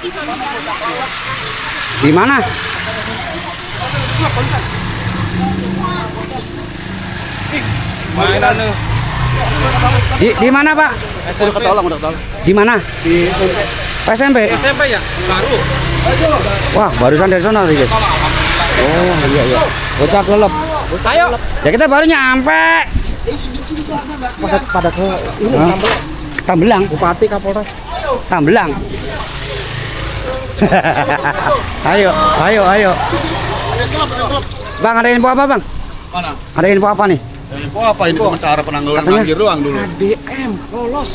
Di mana? Mainan nih. Di mana, Pak? Udah ketolong, udah ketolong. Di mana? Di SMP. SMP. SMP ya? Baru. Wah, barusan dari sana, guys. Oh, iya iya. Bocah kelelep. Ayo. Ya kita baru nyampe. Pada ke ini Tambelang. Bupati Kapolres. Tambelang. Ayo, ayo, ayo. Bang, ada info apa, Bang? Mana? Ada info apa nih? Info apa ini sementara penanggulangan Katanya? banjir doang dulu. KDM lolos.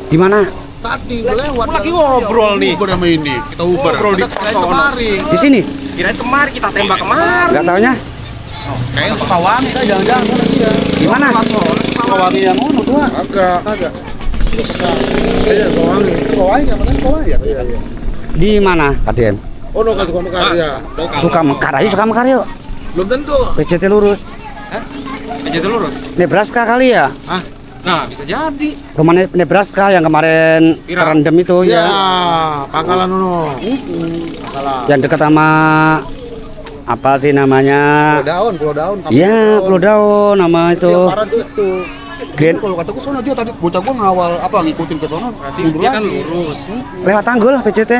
Di mana? Tadi lewat. Lagi ngobrol nih. Uber sama ini. Kita Uber. Ngobrol di Kita kirain sono. kemari. Di sini? Kirain kemari kita tembak kemari. Enggak taunya? Kayaknya Sukawangi kan jangan-jangan sana dia. Di mana? Sukawangi yang mana tuh? Agak. Agak. Iya, Sukawangi. Sukawangi apa kan Sukawangi ya? Iya. Di mana, KDM? Oh, no kan Sukamekar ya. Suka Mekar aja, suka Mekar yuk. Belum tentu. PCT lurus. Aja lurus. Nebraska kali ya? Hah? Nah, bisa jadi. Rumah Nebraska yang kemarin Viral. terendam itu Ya, ya. Pangkalan Nuno. Pangkalan. Yang dekat sama apa sih namanya? Pulau Daun. Iya, Pulau Daun nama itu. Yang parah tuh itu. Grand Kalau kataku sono dia tadi bocah gua ngawal apa ngikutin ke sono. Mundur Dia kan lagi. lurus. lewat Tanggul PCT.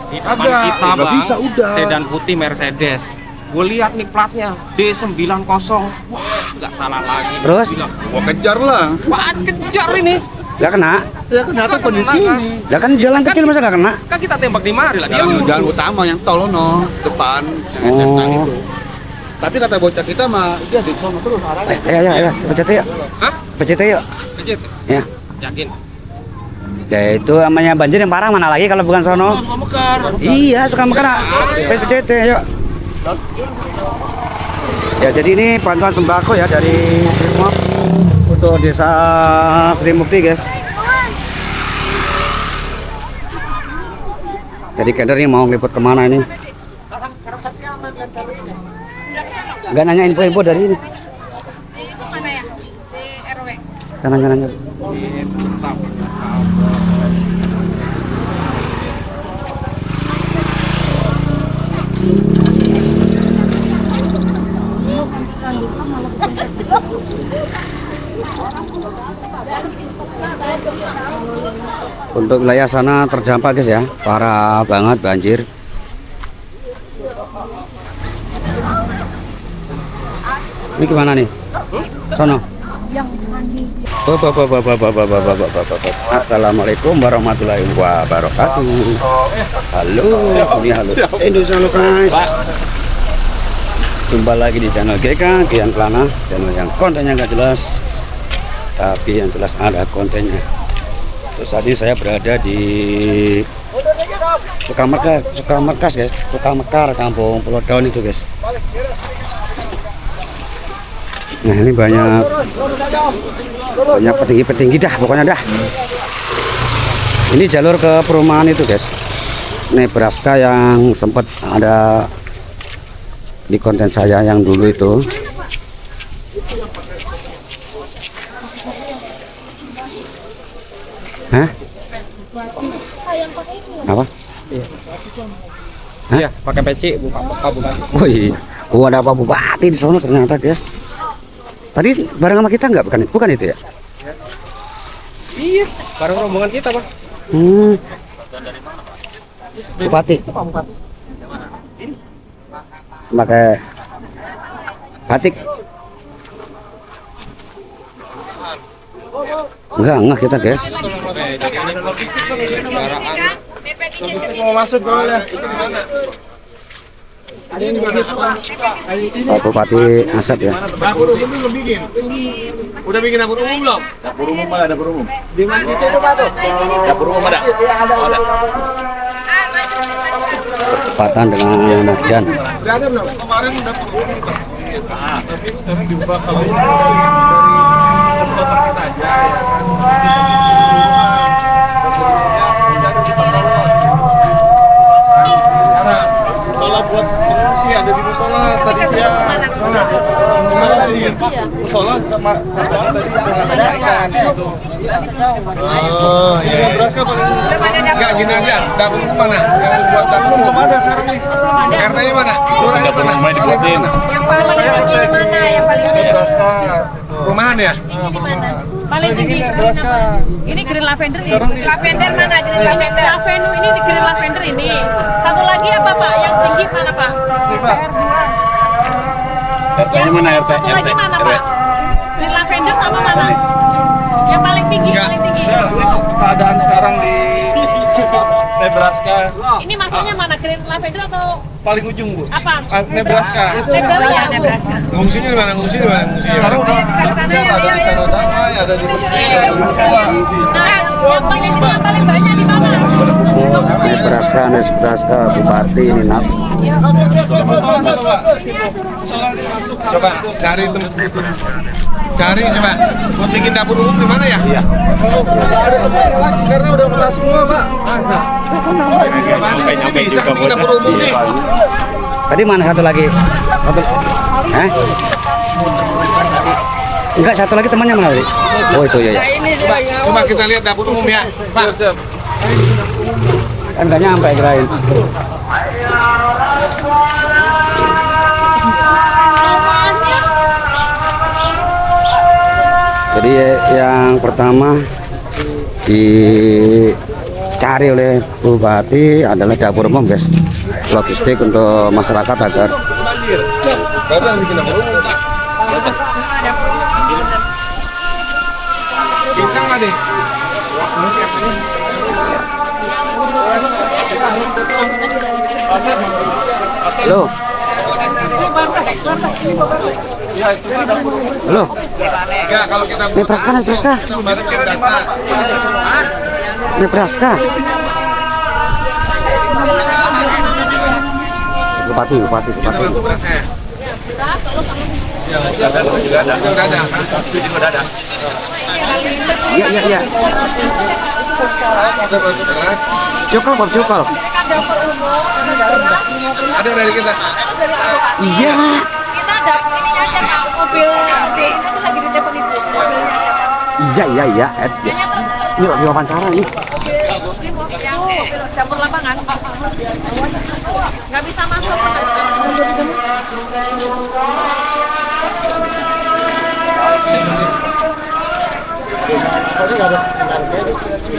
Di depan Agak. kita, Nggak Bang. bisa, udah. Sedan putih Mercedes. Gue lihat nih platnya D90. Wah, nggak salah lagi. Terus? Bilang, Gua kejar lah. wah, kejar ini. Nggak kena. Ya ternyata Kan kondisi kena, ini. Ya kan jalan kecil masa nggak kena? Kan kita tembak di mari lagi. Jalan utama yang tol no depan yang SMK Oh. itu. Tapi kata bocah kita mah dia di sono terus arahnya. Ya, PCT yuk. Hah? PCT yuk. Kejit. Ya. Yakin? Ya itu namanya banjir yang parah mana lagi kalau bukan sono. Sukamekar. Iya, suka Mekar. PCT yuk. Ya jadi ini bantuan sembako ya dari Brimob untuk desa Sri Mukti guys. Jadi Keder ini mau ngeliput kemana ini? Enggak nanya info-info dari ini. Itu mana ya? Di RW. Jangan nanya. Untuk wilayah sana terdampak guys ya, parah banget banjir. Ini gimana nih? Sono. Assalamualaikum warahmatullahi wabarakatuh. Halo, ini halo Indonesia halo guys. Jumpa lagi di channel GK Gian Kelana, channel yang kontennya nggak jelas, tapi yang jelas ada kontennya. Terus saat ini saya berada di Sukamekas guys, Sukamekar, Kampung Pulau Daun itu guys. Nah ini banyak petinggi dah pokoknya dah. Ini jalur ke perumahan itu guys, Nebraska yang sempat ada di konten saya yang dulu itu. Hah? Apa? Iya, pakai peci buka Bupati. Oh iya, oh ada Pak Bupati di sana ternyata guys. Tadi bareng sama kita nggak? Bukan itu ya? Iya, bareng rombongan kita, Bang. Bupati. Pakai batik. Enggak kita guys. Mau masuk boleh. Pak Bupati Asap ya. Dapur umum belum bikin. Udah bikin dapur umum belum? Dapur umum ada dapur umum. Di mana itu coba tuh? Dapur umum ada. Ada. Bertepatan dengan Najan. Udah ada belum? Kemarin dapur umum. Tapi sekarang diubah kalau ini dari kotor kita aja ya. Kalau buat pengungsi ada di di musola Kita tadi bisa dia tembus kemana? mana? Musola tadi. Musola sama kan itu. Oh, iya. Nebraska paling Belum ada dapur. enggak gini aja. Dapur umum mana? Yang buat dapur umum ada sekarang nih. RT-nya mana? Dapur umumnya dibuatin. Yang paling tinggi di mana? Yang paling tinggi Nebraska. Rumahan ya? di mana? Paling tinggi Nebraska. ini green lavender ini. Lavender mana? Green lavender. Lavenu ini di green lavender ini. Satu lagi apa Pak? Yang tinggi mana Pak? Nih, Pak. Yang satu lagi mana Pak? Green lavender sama mana? Yang paling tinggi, Enggak. paling tinggi. Ya, ini keadaan sekarang di Nebraska Ini maksudnya mana? Green lavender atau paling ujung, Bu. apa? Nebraska. Lavender Iya, ya, Bu. Nebraska. Ngungsinya di mana? Ngungsinya di mana? Ngungsinya. Ayo, bisa ke sana ya, Ada di ayo, ayo. Tarodamai, ada di Itu suruh Mesir, ya, ada di Musola. Nah, yang paling banyak di mana? Nebraska Bupati ini nak. Coba cari tempat itu. Cari coba. Buat bikin dapur umum di mana ya? Iya. Ada tempatnya lagi karena udah petas semua, Pak. Bisa bikin dapur umum nih. Tadi mana satu lagi? Enggak, satu lagi temannya mana tadi? Oh itu ya. Coba kita lihat dapur umum ya, Pak. Kan enggak nyampe kirain. Jadi yang pertama dicari oleh Bupati adalah dapur umum, guys. Logistik untuk masyarakat agar Banjir. Enggak usah bikin dapur umum. Bisa nggak deh? Halo. Halo. Ya kalau kita Nebraska, Nebraska. kita balikin data. Hah? Nebraska. Bupati. Kita bantu berasnya. Ya, kita udah ada. Kita udah ada. Iya. Kita bantu beras. Cukol. Ada dari kita. Iya. Kita dapur ini aja Pak, mobil itu lagi di depan itu. Mobilnya. Iya. Yuk, diwawancara nih. Mobil dapur lapangan. Nggak bisa masuk.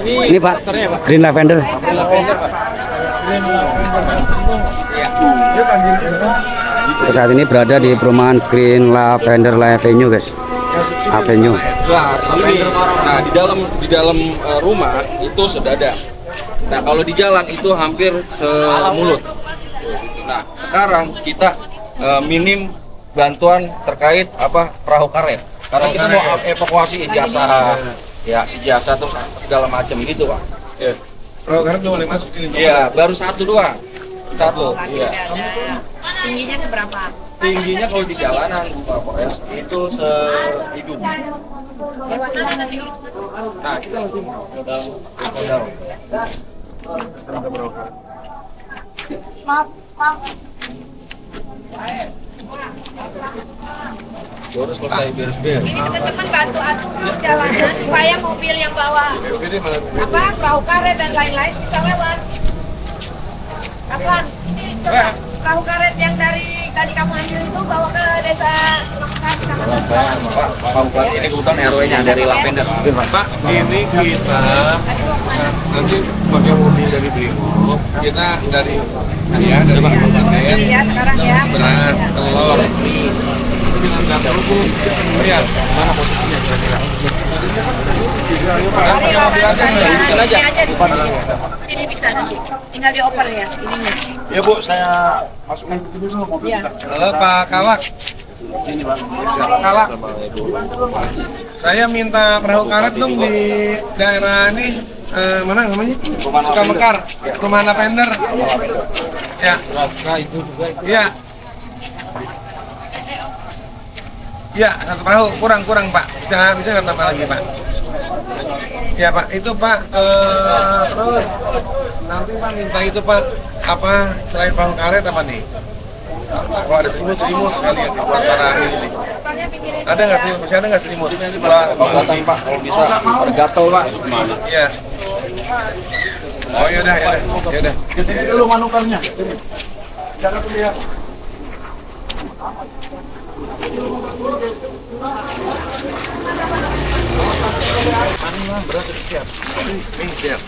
Ini Pak, green lavender. Kita saat ini berada di perumahan Green Lavender Avenue, guys. Avenue. Nah, di dalam rumah itu sedada. Nah, kalau di jalan itu hampir semulut. Nah, sekarang kita minim bantuan terkait perahu karet. Karena kita mau evakuasi ijazah terus segala macam gitu, Pak. Ya. Kalau karena boleh masuk sini. Iya, baru satu doang. Satu. Iya. Tingginya seberapa? Tingginya kalau di jalanan Bu Kapolres itu sehidung. Lewat mana nanti? Nah, kita langsung ke dalam. Baru selesai beres-beres. Ini teman-teman bantu atur jalanan supaya mobil yang bawa perahu karet dan lain-lain bisa lewat. Kapan? Ini coba perahu karet yang dari tadi kamu ambil itu bawa ke desa Simakar, Kecamatan Simakar. Pak Bupati ini kebetulan RW-nya dari Lavender. Pak, ini kita nanti pakai mobil dari Brimo. Kita dari kabupaten. Ya sekarang ya. Beras, telur, mie. Itu dengan dapur umum. Lihat mana posisinya kira-kira. Pakai mobil aja. Ini aja di sini. Sini bisa nanti. Tinggal dioper ya ininya. Ya Bu, saya masukin ke sini dulu mobil. Iya. Halo Pak Kalak. Sini Pak. Siapa Kalak? Saya minta perahu karet dong di daerah ini. Mana namanya? Sukamekar, Perumahan Lavender. Ya. Iya. Ya, satu perahu kurang Pak. Bisa nggak tambah lagi Pak? Ya Pak, itu Pak. Terus nanti Pak minta itu Pak. Apa selain perahu karet apa nih? Oh, ada selimut sekali ya buat para ini. Ada nggak selimut? Masih ada nggak selimut? Datang Pak, kalau bisa. Ada gatel Pak. Iya. Oh yaudah. Kesini dulu manukannya. Jangan dulu ya. Beras sudah siap. Ini siap.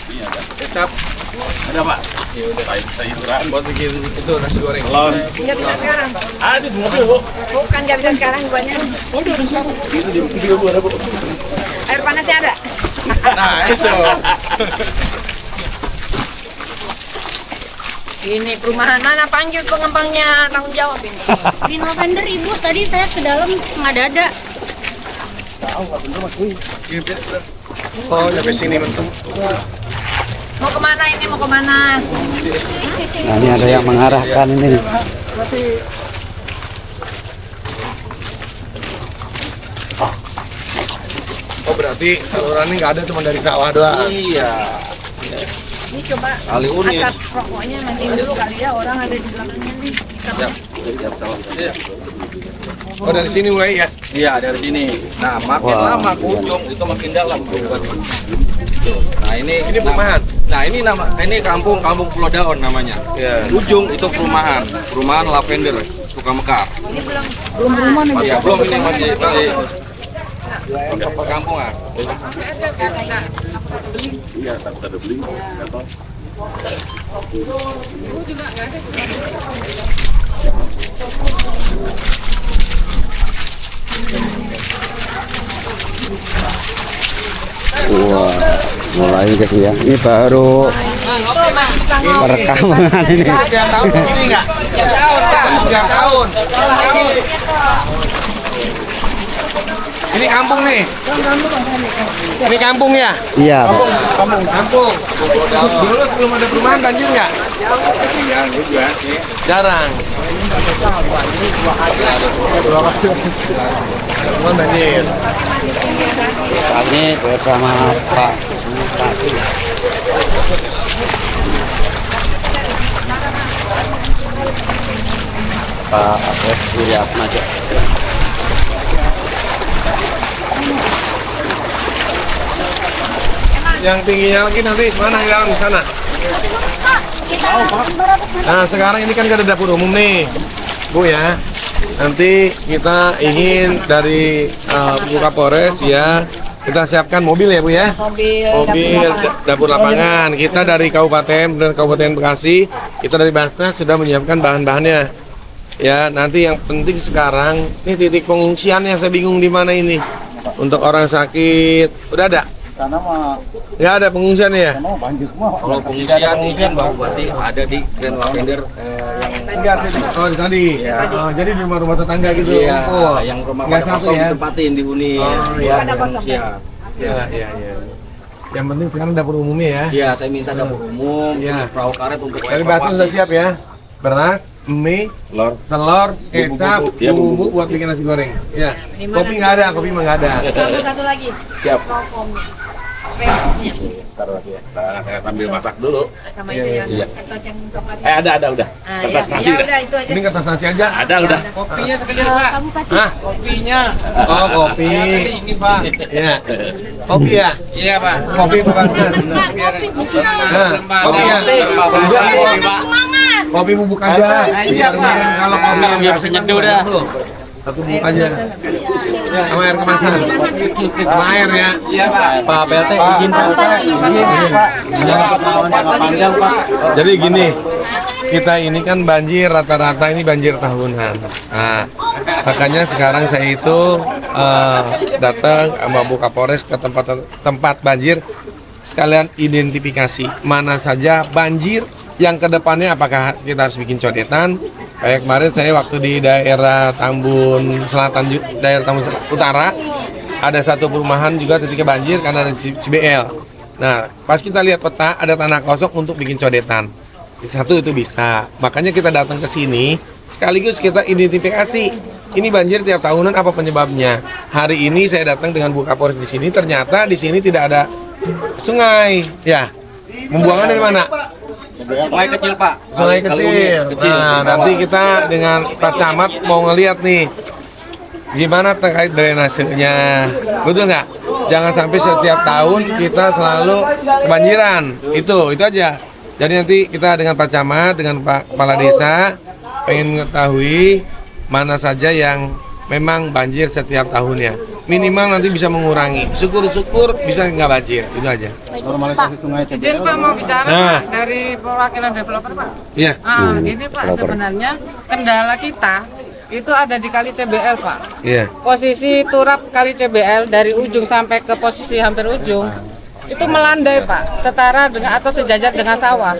Iya ada. Kecap. Ada Pak. Ya udah. Sayuran buat bikin itu nasi goreng. Nggak bisa sekarang. Ada di mobil Bu. Bukan nggak bisa sekarang buatnya. Oh, udah sekarang. Itu di video Bu ada Bu. Air panasnya ada. Nah, itu. Ini perumahan mana, panggil pengembangnya, tanggung jawab ini. Di Lavender Ibu, tadi saya ke dalam nggak ada. Oh, sampai sini bentuk. Mau kemana ini, mau kemana? Nah, ini ada yang mengarahkan ini. Oh, berarti saluran ini nggak ada, cuma dari sawah doang. Iya. Ini coba Kali unik. asap rokoknya matiin dulu kali ya, orang ada di belakangnya nih. Siap. Siap, salam. Iya. Oh, dari sini mulai ya? Iya, dari sini. Nah, makin Wah. lama ke ujung itu makin dalam. Nah, ini perumahan? Nah, ini kampung Pulau Daun namanya. Iya. Ujung itu perumahan Lavender, Sukamekar. Ini belum Rumah nih. Ya, belum ini masih perkampungan. Wah, mulai guys ya. Ini baru perekaman ini. Setiap tahun ini nggak? Setiap tahun. Ini kampung nih. Ini kampung ya? Iya, Pak. Kampung. Dulu sebelum ada perumahan banjir nggak? Jarang. Perumahan banjir. Saat ini bersama Pak Bupati. Pak Asep Suryatmaja. Yang tingginya lagi nanti mana di dalam sana? Nah, sekarang ini kan ada dapur umum nih, Bu ya. Nanti kita ingin dari Bu Kapolres ya, kita siapkan mobil ya Bu ya. Mobil dapur lapangan. Kita dari Kabupaten Bekasi, kita dari Basnas sudah menyiapkan bahan-bahannya. Ya, nanti yang penting sekarang ini titik pengungsiannya, saya bingung di mana ini. Untuk orang sakit, udah ada? Karena mah Ya ada pengungsian ya. mau banjir semua. Kalau pengungsian ini Pak Bupati ada di Grand Lavender Enggak, oh di tadi. Oh, jadi di rumah-rumah tetangga gitu. Iya, kumpul. yang rumah Nggak pada satu kosong ya. ditempatin dihuni. Oh, iya. Ada kosong. Pengungsian. Iya. Yang penting sekarang dapur umumnya ya. Iya, saya minta dapur umum, Iya. terus perahu karet untuk Dari Basnas sudah siap ya. Beras, mie, telur, kecap, bumbu buat bikin nasi goreng. Ya. Di mana Kopi nggak ada, kopi mah nggak ada. Sama satu lagi. Siap. Rokoknya. Reosnya. Taruh lagi ya. Saya sambil masak dulu. Sama Iya, itu ya. iya. Kertas yang coklat. Ada udah. Ah, Kertas ya. nasi Ya udah. udah itu aja. Ini kertas nasi aja. Ada udah. Kopinya sekalian Pak. Hah? Kopinya. Oh kopi. Ini Pak. Ya. Kopi ya. Iya Pak. Kopi bukan gas. Nah, kopi ya. Kopi bubuk aja. Iya, Biar Pak. kalau kopi yang Biar gas senyeduh kan dah. belum. Satu bubuk aja. Sama air kemasan. Sama air ya. Iya Pak. Pak PLT izin Pak. Panjang Pak. Jadi gini, kita ini kan banjir rata-rata ini banjir tahunan. Nah, makanya sekarang saya itu datang sama Bu Kapolres ke tempat banjir sekalian identifikasi mana saja banjir yang kedepannya, apakah kita harus bikin codetan. Kayak kemarin saya waktu di daerah Tambun Selatan, daerah Tambun Utara, ada satu perumahan juga ketika banjir karena ada CBL. Nah, pas kita lihat peta ada tanah kosong untuk bikin codetan. Satu itu bisa. Makanya kita datang ke sini sekaligus kita identifikasi ini banjir tiap tahunan apa penyebabnya. Hari ini saya datang dengan Bu Kapolres di sini, ternyata di sini tidak ada sungai. Ya. Pembuangan dari mana? Sungai kecil Pak. Sungai Kali kecil. Unit, Nah, nanti kita dengan Pak Camat mau ngeliat nih gimana terkait drainasenya, betul nggak? Jangan sampai setiap tahun kita selalu kebanjiran. Itu aja. Jadi nanti kita dengan Pak Camat, dengan Pak Kepala Desa pengen mengetahui mana saja yang memang banjir setiap tahunnya. Minimal nanti bisa mengurangi. Syukur-syukur bisa nggak banjir. Itu aja. Normalisasi sungai Izin Pak mau bicara Nah. Pak, dari perwakilan developer Pak. Iya. Ini Pak sebenarnya kendala kita itu ada di Kali CBL Pak. Iya. Posisi turap Kali CBL dari ujung sampai ke posisi hampir ujung itu melandai Pak, setara dengan atau sejajar dengan sawah.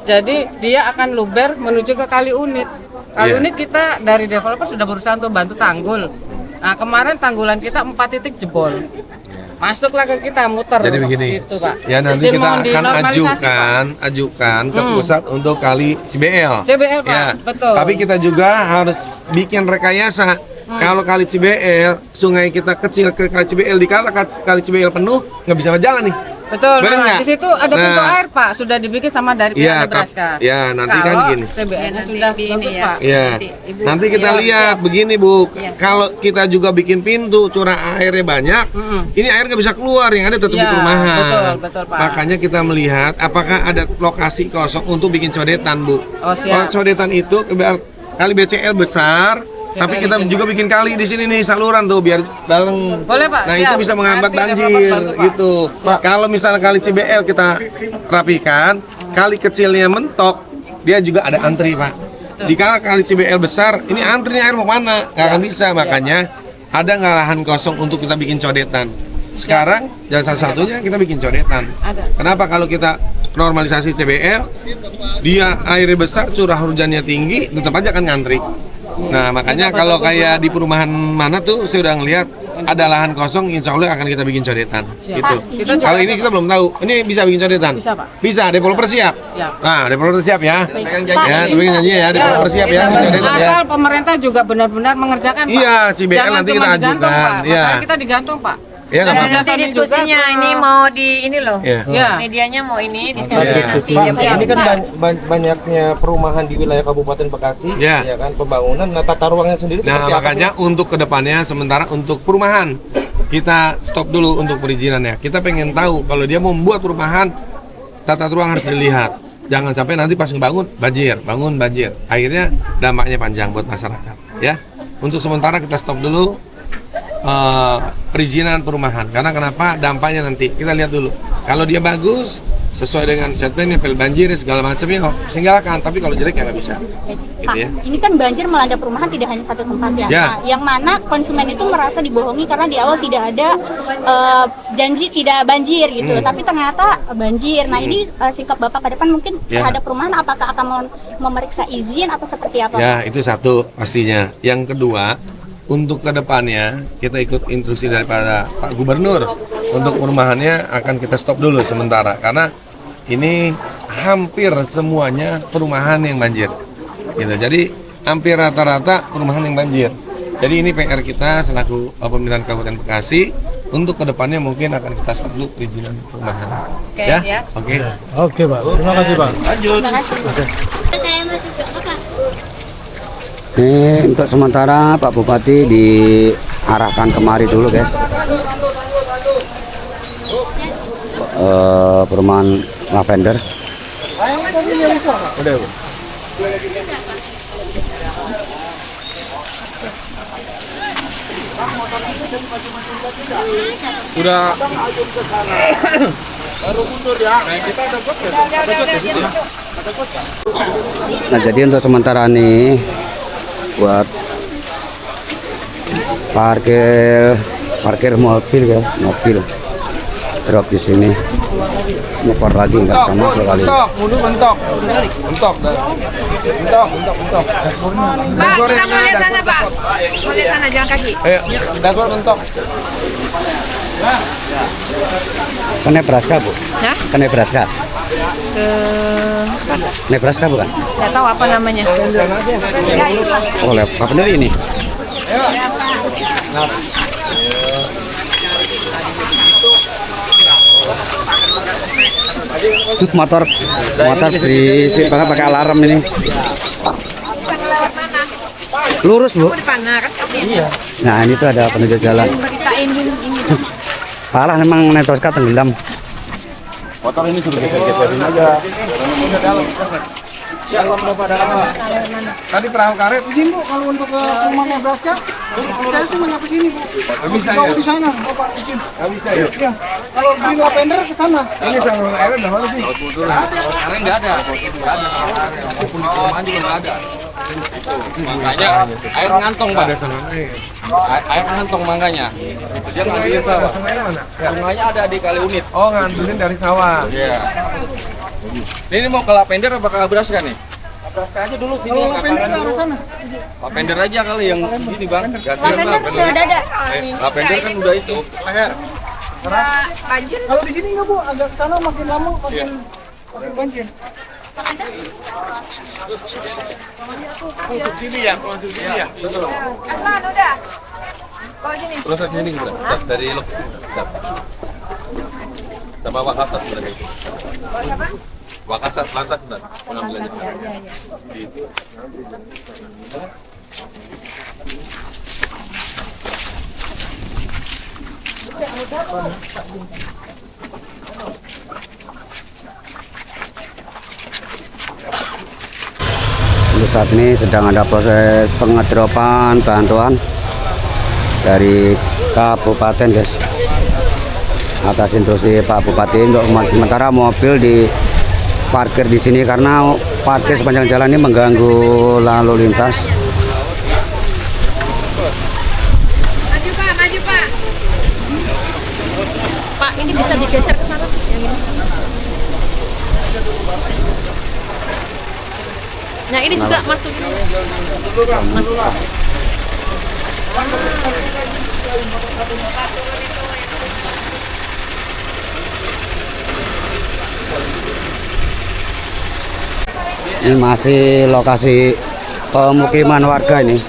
Jadi dia akan luber menuju ke Kali Unit. Kali Iya. Unit kita dari developer sudah berusaha untuk bantu tanggul. Nah kemarin tanggulan kita 4 titik jebol. Masuklah ke kita muter. Jadi begini, Gitu, Pak. ya nanti Izin kita mohon akan dinormalisasi, Pak. ajukan ke pusat untuk kali CBL. CBL, Pak, Ya. betul. Tapi kita juga harus bikin rekayasa. Kalau kali CBL, sungai kita kecil ke kali CBL, dikala kali CBL penuh, nggak bisa jalan nih. Betul, Bener Pak. nggak? Di situ ada pintu Nah. air, Pak. Sudah dibikin sama dari pihak Iya, Nebraska. ya, nanti kan Kalau gini. CBL-nya sudah bagus, Pak. Ya, nanti kita lihat begini Bu. Kalau kita juga bikin pintu, curah airnya banyak, ini air nggak bisa keluar, yang ada tetap di Ya, perumahan. betul, Pak. Makanya kita melihat apakah ada lokasi kosong untuk bikin codetan Bu. Oh, siap. Codetan itu kali BCL besar, tapi kita juga bikin kali di sini nih saluran tuh biar bareng. Boleh, Pak, Nah siap. itu bisa menghambat Nanti banjir developer bantu, Pak. gitu. Kalau misalnya kali CBL kita rapikan, kali kecilnya mentok, dia juga ada antri Pak. Dikala kali CBL besar, ini antrinya air mau mana? Nggak akan bisa, makanya ada nggak lahan kosong untuk kita bikin codetan. Sekarang jalan satu-satunya kita bikin codetan. Ada. Kenapa kalau kita normalisasi CBL, dia airnya besar, curah hujannya tinggi, tetap aja kan ngantri. Nah makanya kalau kayak di perumahan mana tuh saya udah ngelihat ada lahan kosong, insya Allah akan kita bikin codetan. Gitu. Kita juga Kalau ini kita belum tahu. Ini bisa bikin codetan? Bisa, Pak. Bisa. Developer siap. Siap. Nah, developer siap ya. Ya, Pak, sebagai janji ya, developer siap ya. bikin codetan ya. Asal pemerintah juga benar-benar mengerjakan, Pak. Iya, CBL Jangan nanti cuma kita digantung, ajukan. Pak. Iya. Masalahnya kita digantung, Pak. Iya, nggak Dan apa-apa. nanti diskusinya ini mau di ini loh. Iya. Ya. Medianya mau ini Iya. diskusinya nanti. Pak, Siap. ini kan banyaknya perumahan di wilayah Kabupaten Bekasi, Ya. ya kan pembangunan. Nah, tata ruangnya sendiri Nah, seperti apa, makanya untuk kedepannya sementara untuk perumahan kita stop dulu untuk perizinannya. Kita pengen tahu kalau dia mau membuat perumahan, tata ruang harus dilihat. Jangan sampai nanti pas ngebangun banjir, bangun banjir. Akhirnya dampaknya panjang buat masyarakat. Ya, untuk sementara kita stop dulu perizinan perumahan. Karena kenapa? Dampaknya nanti kita lihat dulu. Kalau dia bagus, sesuai dengan setplan, nempel banjir segala macamnya, singgalkan. Tapi kalau jelek ya nggak bisa. Gitu Pak, ya. ini kan banjir melanda perumahan tidak hanya satu tempat ya. Ya. Nah, yang mana konsumen itu merasa dibohongi karena di awal tidak ada janji tidak banjir gitu, tapi ternyata banjir. Nah, ini sikap Bapak ke depan mungkin Ya. terhadap perumahan apakah akan memeriksa izin atau seperti apa? Ya, itu satu pastinya. Yang kedua, untuk kedepannya kita ikut instruksi daripada Pak Gubernur untuk perumahannya akan kita stop dulu sementara karena ini hampir semuanya perumahan yang banjir. Gitu. Jadi hampir rata-rata perumahan yang banjir. Jadi ini PR kita selaku pemerintahan Kabupaten Bekasi untuk kedepannya mungkin akan kita stop dulu perizinan perumahan. Oke, Ya, ya. oke. Oke Pak, terima kasih Pak. Terima kasih. Saya masuk ke apa? Ini untuk sementara Pak Bupati diarahkan kemari dulu guys. Perumahan Lavender. Udah, Bu. Udah Nah jadi untuk sementara nih buat parkir mobil ya, mobil drop di sini. Motor lagi nggak sama sekali. mundur mentok. Mentok. Pak, kita mau lihat sana, Pak. Mau lihat sana, jalan kaki. Ayo, dashboard mentok. Ke Nebraska Bu? Hah? Ke Nebraska? Ke Nebraska bukan? nggak tahu apa namanya. Oh, apa benar ini? motor berisik banget pakai alarm ini. Bisa ngelewat mana? Lurus bu. Depan nah kan? Iya. Nah ini tuh ada penunjuk jalan. Beritain dulu ini. Parah memang Nebraska tenggelam. Motor ini sudah geser-geserin aja. Ya, tadi perahu karet izin Bu kalau untuk ke rumah Nebraska. Saya sih menyapa sini Bu. Nggak bisa ya. Di sana, Bapak izin. Nggak bisa ya. Iya. Kalau Green Lavender ke sana. Ini saluran air udah mana sih? Karena nggak ada, maupun di perumahan juga nggak ada. Makanya air ngantong pak. Air ngantong makanya. Dia ngambilin sawah. Sungainya mana? Ya. Sungainya ada di Kali Unit. Oh, ngambilin dari sawah. Iya. Ini mau ke Lavender apa ke Nebraska nih? Kalau Lavender ke arah sana. Lavender aja kali yang ini bang. Lavender sudah ada. Lavender kan udah itu. Leher. Banjir. Kalau di sini nggak Bu, agak ke sana makin lama makin banjir. Subsidi ya, subsidi ya. Aslan udah. Kau gini. Terus ke sini kita dari logistik sama Wakasat sebenarnya. Siapa? Wakasat lantas benar pengambilannya. Untuk saat ini sedang ada proses pengedropan bantuan dari kabupaten guys, atas instruksi Pak Bupati untuk sementara mobil diparkir di sini karena parkir sepanjang jalan ini mengganggu lalu lintas. Maju Pak, maju Pak. Pak, ini bisa digeser ke sana yang ini. Nah, ini juga masuk. Masuk. Ini masih lokasi pemukiman warga ini.